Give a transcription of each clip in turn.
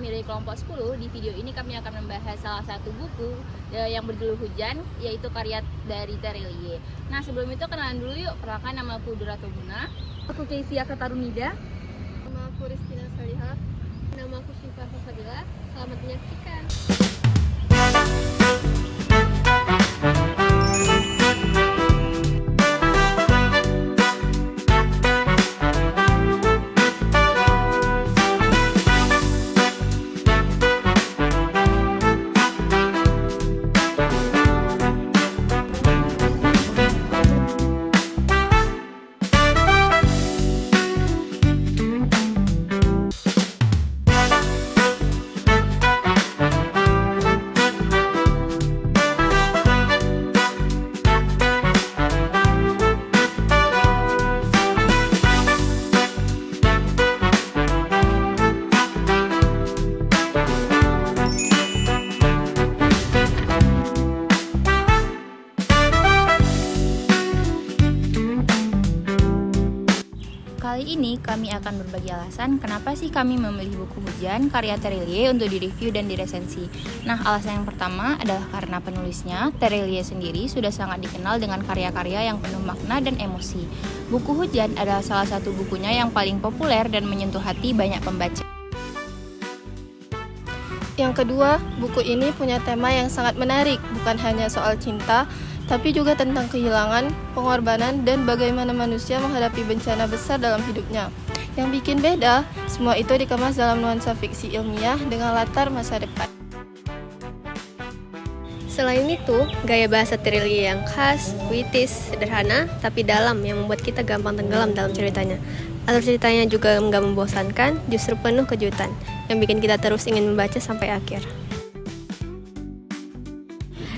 kami dari kelompok 10, di video ini kami akan membahas salah satu buku yang berjudul Hujan, yaitu karya dari Terelie. Nah, sebelum itu kenalan dulu yuk. Perkenalkan, nama aku Durato Buna. Aku Keisia Katarunida. Nama aku Rizkina Salihah. Nama aku Syifa Fadila. Selamat menyaksikan. Kali ini kami akan berbagi alasan kenapa sih kami memilih buku Hujan karya Terelie untuk direview dan diresensi. Nah, alasan yang pertama adalah karena penulisnya, Terelie sendiri, sudah sangat dikenal dengan karya-karya yang penuh makna dan emosi. Buku Hujan adalah salah satu bukunya yang paling populer dan menyentuh hati banyak pembaca. Yang kedua, buku ini punya tema yang sangat menarik, bukan hanya soal cinta, tapi juga tentang kehilangan, pengorbanan, dan bagaimana manusia menghadapi bencana besar dalam hidupnya. Yang bikin beda, semua itu dikemas dalam nuansa fiksi ilmiah dengan latar masa depan. Selain itu, gaya bahasa Terelie yang khas, puitis, sederhana, tapi dalam yang membuat kita gampang tenggelam dalam ceritanya. Alur ceritanya juga nggak membosankan, justru penuh kejutan, yang bikin kita terus ingin membaca sampai akhir.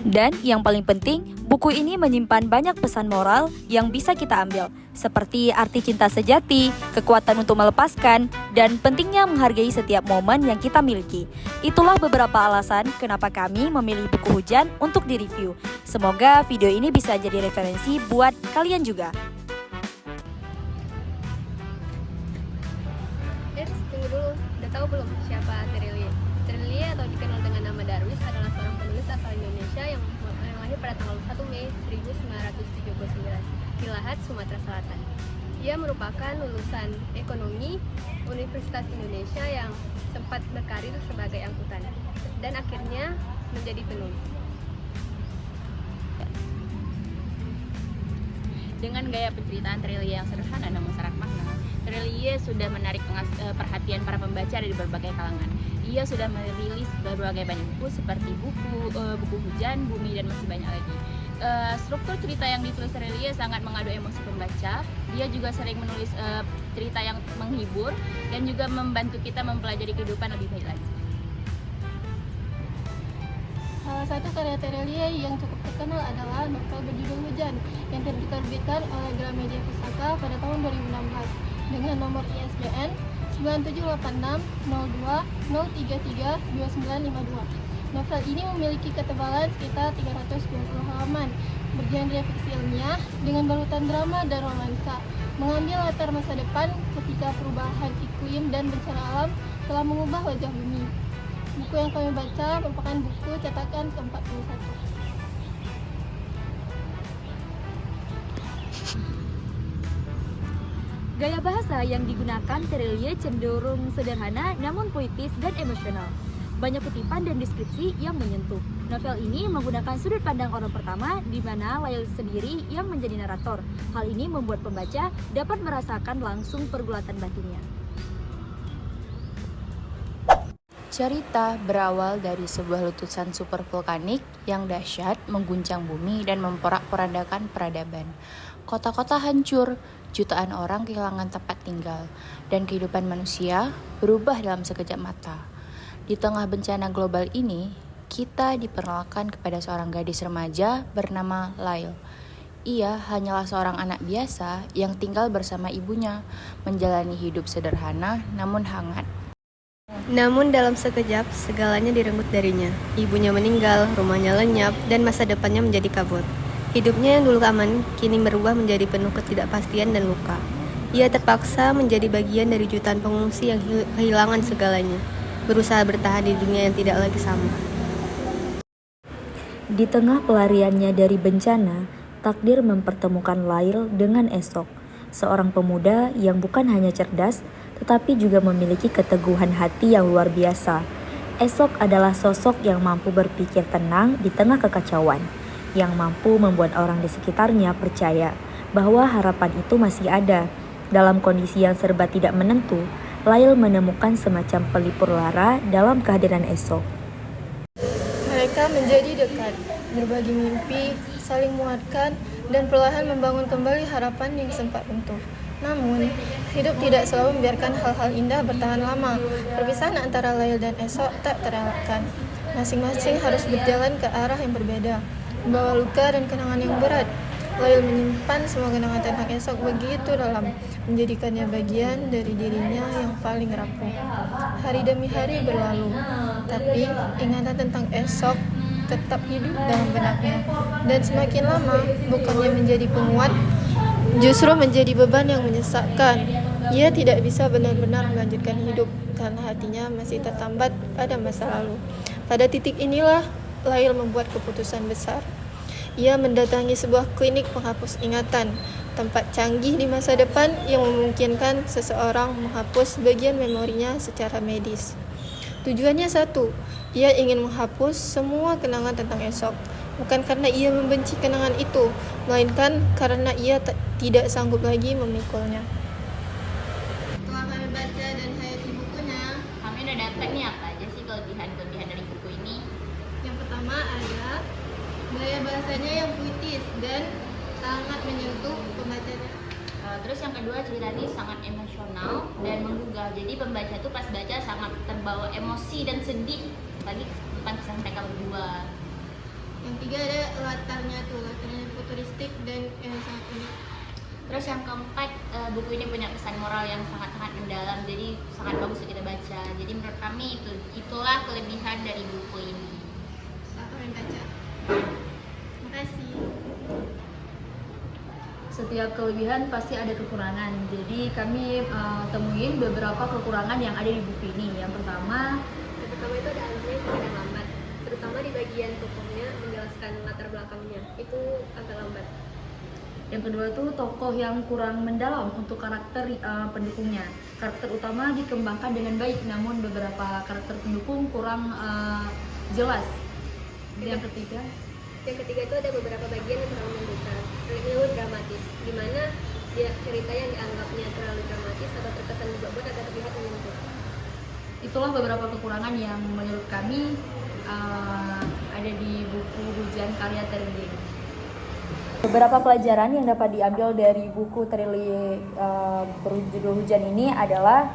Dan yang paling penting, buku ini menyimpan banyak pesan moral yang bisa kita ambil, seperti arti cinta sejati, kekuatan untuk melepaskan, dan pentingnya menghargai setiap momen yang kita miliki. Itulah beberapa alasan kenapa kami memilih buku Hujan untuk direview. Semoga video ini bisa jadi referensi buat kalian juga. Tunggu dulu, udah tahu belum siapa Terelie? Terelie atau dikenal dengan nama Darwis adalah seorang penulis asal Indonesia yang lahir pada tanggal 1 Mei 1939 di Lahat, Sumatera Selatan. Ia merupakan lulusan ekonomi Universitas Indonesia yang sempat berkarir sebagai angkutan dan akhirnya menjadi penulis. Dengan gaya penceritaan Terelie yang sederhana namun syarat makna, Terelie sudah menarik perhatian para pembaca dari berbagai kalangan. Ia sudah merilis berbagai banyak buku seperti buku Hujan, Bumi, dan masih banyak lagi. Struktur cerita yang ditulis Terelie sangat mengadu emosi pembaca. Dia juga sering menulis cerita yang menghibur dan juga membantu kita mempelajari kehidupan lebih baik lagi. Salah satu karya Terelie yang cukup terkenal adalah novel berjudul Hujan yang diterbitkan oleh Gramedia Pustaka pada tahun 2016 dengan nomor ISBN 97860203329952. Novel ini memiliki ketebalan sekitar 320 halaman, bergenre fiksi ilmiah dengan balutan drama dan romansa, mengambil latar masa depan ketika perubahan iklim dan bencana alam telah mengubah wajah bumi. Buku yang kami baca merupakan buku cetakan ke-41. Gaya bahasa yang digunakan Terelie cenderung sederhana namun puitis dan emosional. Banyak kutipan dan deskripsi yang menyentuh. Novel ini menggunakan sudut pandang orang pertama di mana Lail sendiri yang menjadi narator. Hal ini membuat pembaca dapat merasakan langsung pergulatan batinnya. Cerita berawal dari sebuah letusan super vulkanik yang dahsyat mengguncang bumi dan memporak-porandakan peradaban. Kota-kota hancur, jutaan orang kehilangan tempat tinggal, dan kehidupan manusia berubah dalam sekejap mata. Di tengah bencana global ini, kita diperkenalkan kepada seorang gadis remaja bernama Lail. Ia hanyalah seorang anak biasa yang tinggal bersama ibunya, menjalani hidup sederhana namun hangat. Namun dalam sekejap, segalanya direnggut darinya. Ibunya meninggal, rumahnya lenyap, dan masa depannya menjadi kabut. Hidupnya yang dulu aman, kini berubah menjadi penuh ketidakpastian dan luka. Ia terpaksa menjadi bagian dari jutaan pengungsi yang kehilangan segalanya. berusaha bertahan di dunia yang tidak lagi sama. Di tengah pelariannya dari bencana, takdir mempertemukan Lail dengan Esok, seorang pemuda yang bukan hanya cerdas, tetapi juga memiliki keteguhan hati yang luar biasa. Esok adalah sosok yang mampu berpikir tenang di tengah kekacauan, yang mampu membuat orang di sekitarnya percaya bahwa harapan itu masih ada. Dalam kondisi yang serba tidak menentu, Lail menemukan semacam pelipur lara dalam kehadiran Esok. Mereka menjadi dekat, berbagi mimpi, saling menguatkan, dan perlahan membangun kembali harapan yang sempat runtuh. Namun, hidup tidak selalu membiarkan hal-hal indah bertahan lama. Perpisahan antara Lail dan Esok tak terelakkan. Masing-masing harus berjalan ke arah yang berbeda, membawa luka dan kenangan yang berat. Lail menyimpan semua kenangan tentang Esok begitu dalam, menjadikannya bagian dari dirinya yang paling rapuh. Hari demi hari berlalu, tapi ingatan tentang Esok tetap hidup dalam benaknya. Dan semakin lama, bukannya menjadi penguat, justru menjadi beban yang menyesakkan. Ia tidak bisa benar-benar melanjutkan hidup karena hatinya masih tertambat pada masa lalu. Pada titik inilah, Lail membuat keputusan besar. Ia mendatangi sebuah klinik penghapus ingatan, tempat canggih di masa depan yang memungkinkan seseorang menghapus bagian memorinya secara medis. Tujuannya satu, ia ingin menghapus semua kenangan tentang Esok. Bukan karena ia membenci kenangan itu, melainkan karena ia tidak sanggup lagi memikulnya. Setelah kami baca dan hayati bukunya, Kami udah dapat nih apa aja sih kelebihan-kelebihan dari buku ini? yang pertama ada gaya bahasanya yang puitis dan sangat menyentuh pembacanya. Terus yang kedua, cerita ini sangat emosional dan menggugah. Jadi pembaca tuh pas baca sangat terbawa emosi dan sedih lagi tentang kisah mereka berdua. Yang tiga ada latarnya futuristik dan sangat unik. Terus yang keempat, buku ini punya pesan moral yang sangat-sangat mendalam, jadi sangat bagus untuk kita baca. Jadi menurut kami itulah kelebihan dari buku ini. Selamat kalian baca. Terima kasih. Setiap kelebihan pasti ada kekurangan. Jadi kami temuin beberapa kekurangan yang ada di buku ini. Yang pertama Itu ada alurnya yang kadang lambat, terutama di bagian tokohnya menjelaskan latar belakangnya itu agak lambat. Yang kedua tuh tokoh yang kurang mendalam untuk karakter pendukungnya. Karakter utama dikembangkan dengan baik, namun beberapa karakter pendukung kurang jelas. Yang ketiga Itu ada beberapa bagian yang terlalu mendekat, terlalu dramatis, di mana cerita yang dianggapnya terlalu dramatis atau terkesan berbobot agar terlihat menyentuh. itulah beberapa kekurangan yang menurut kami ada di buku Hujan karya Terelie. Beberapa pelajaran yang dapat diambil dari buku Terelie berjudul Hujan ini adalah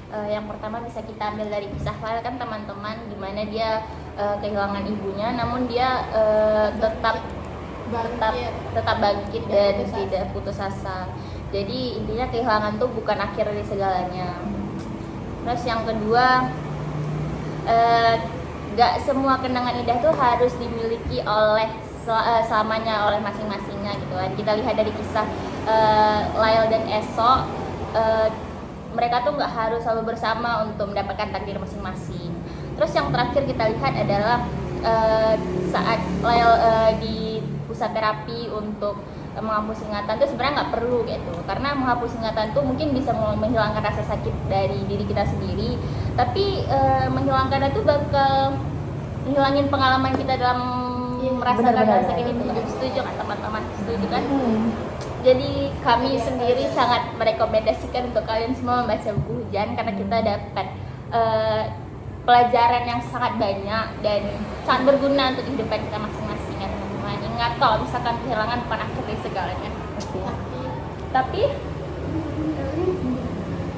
Yang pertama bisa kita ambil dari kisah Lail kan teman-teman, dimana dia kehilangan ibunya, namun dia tetap bangkit dan tidak putus asa. Jadi intinya kehilangan tuh bukan akhir dari segalanya. Terus yang kedua, gak semua kenangan indah tuh harus dimiliki oleh selamanya oleh masing-masingnya gitu kan. Kita lihat dari kisah Lail dan Esok, mereka tuh nggak harus selalu bersama untuk mendapatkan takdir masing-masing. Terus yang terakhir kita lihat adalah saat Lail di pusat terapi untuk menghapus ingatan tuh sebenarnya nggak perlu gitu, karena menghapus ingatan tuh mungkin bisa menghilangkan rasa sakit dari diri kita sendiri, tapi menghilangkan itu bakal menghilangin pengalaman kita dalam merasakan rasa sakit itu. Setuju kan teman-teman? Setuju kan? Jadi kami sendiri sangat merekomendasikan untuk kalian semua membaca buku Hujan karena kita dapat pelajaran yang sangat banyak dan sangat berguna untuk kehidupan kita masing-masing ya teman-teman. Ingat kalau misalkan kehilangan bukan akhir dari segalanya. Tapi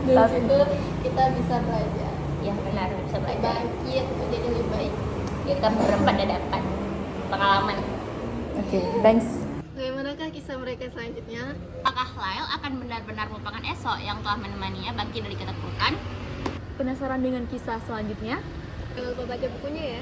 dari situ kita bisa belajar. Ya benar, bisa belajar. Bangkit menjadi lebih baik. Kita berempat dan dapat pengalaman. Oke, thanks. Bagaimanakah kisah mereka selanjutnya? Apakah Lail akan benar-benar melupakan Esok yang telah menemaninya bangkit dari ketakutan? Penasaran dengan kisah selanjutnya? Jangan lupa baca bukunya ya.